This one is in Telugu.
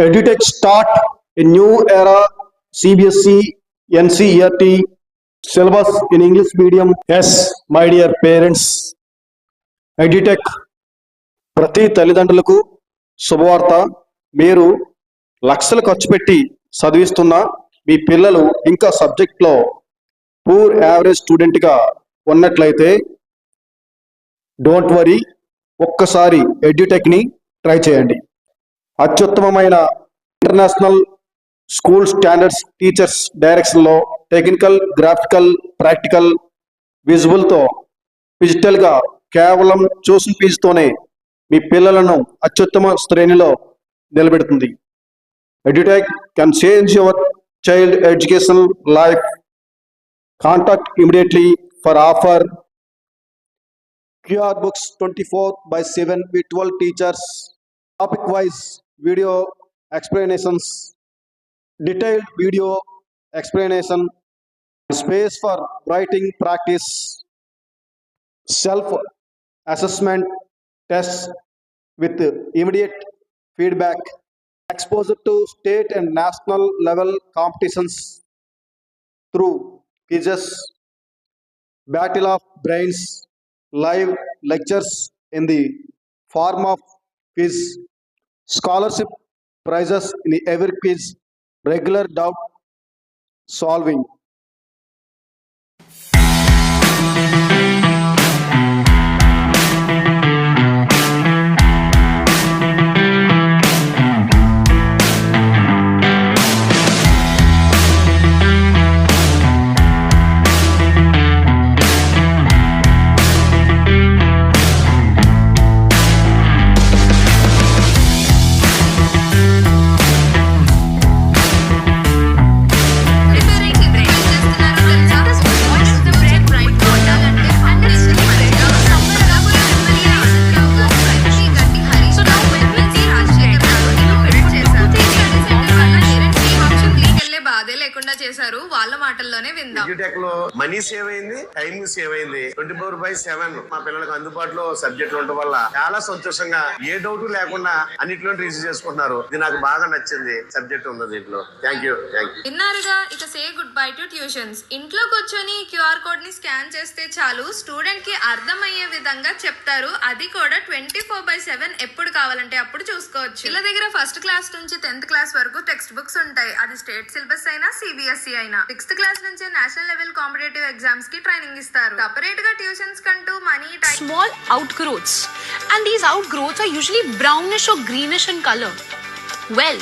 EduTech start a new era CBSE NCERT syllabus in English medium. Yes, my dear parents, EduTech ప్రతి తల్లిదండ్రులకు శుభవార్త. మీరు లక్షలు ఖర్చు పెట్టి చదివిస్తున్న మీ పిల్లలు ఇంకా సబ్జెక్ట్లో పూర్ యావరేజ్ స్టూడెంట్గా ఉన్నట్లయితే డోంట్ వరీ, ఒక్కసారి ఎడ్యుటెక్ని ట్రై చేయండి. అత్యుత్తమమైన ఇంటర్నేషనల్ స్కూల్ స్టాండర్డ్స్ టీచర్స్ డైరెక్షన్లో టెక్నికల్, గ్రాఫికల్, ప్రాక్టికల్, విజువల్తో డిజిటల్గా కేవలం చూసిన ఫీజుతోనే మీ పిల్లలను అత్యుత్తమ శ్రేణిలో నిలబెడుతుంది. Edutech can change your child education life. Contact immediately for offer QR books 24/7 with 12 teachers, topic wise video explanations, detailed video explanation, space for writing practice, self assessment tests with immediate feedback, exposure to state and national level competitions through quizzes, battle of brains, live lectures in the form of quiz, scholarship prizes in every quiz, regular doubt solving. చేశారు వాళ్ళ మాటల్లోనే విందాం. ఎడ్యుటెక్ లో మనీ సేవ్ అయింది, టైం సేవ్ అయింది. 24/7 మా పిల్లలకు అందుబాటులో సబ్జెక్టులు ఉండటం వల్ల చాలా సంతోషంగా ఏ డౌట్ లేకుండా అన్నిట్లో రిసీవ్ చేసుకుంటున్నారు. ఇది నాకు బాగా నచ్చింది సబ్జెక్ట్ ఉంది దీంట్లో. Thank you. విన్నారుగా, ఇక say good bye to tuitions. ఇంట్లో కూర్చొని QR కోడ్ ని స్కాన్ చేస్తే చాలు, స్టూడెంట్ కి అర్థమయ్యే విధంగా చెప్తారు. అది కూడా 24/7 ఎప్పుడు కావాలంటే అప్పుడు చూసుకోవచ్చు. వీళ్ళ దగ్గర ఫస్ట్ క్లాస్ నుంచి 10th క్లాస్ వరకు టెక్స్ట్ బుక్స్ ఉంటాయి. అది స్టేట్ సిలబస్ అయినా CBSE అయినా. 6th క్లాస్ నుంచే నేషనల్ లెవెల్ కాంపిటేటివ్ ఎగ్జామ్స్ కి ట్రైనింగ్ ఇస్తారు. సెపరేట్ గా ట్యూషన్స్ కంటూ money small outgrowths, and these outgrowths are usually brownish or greenish in color. Well,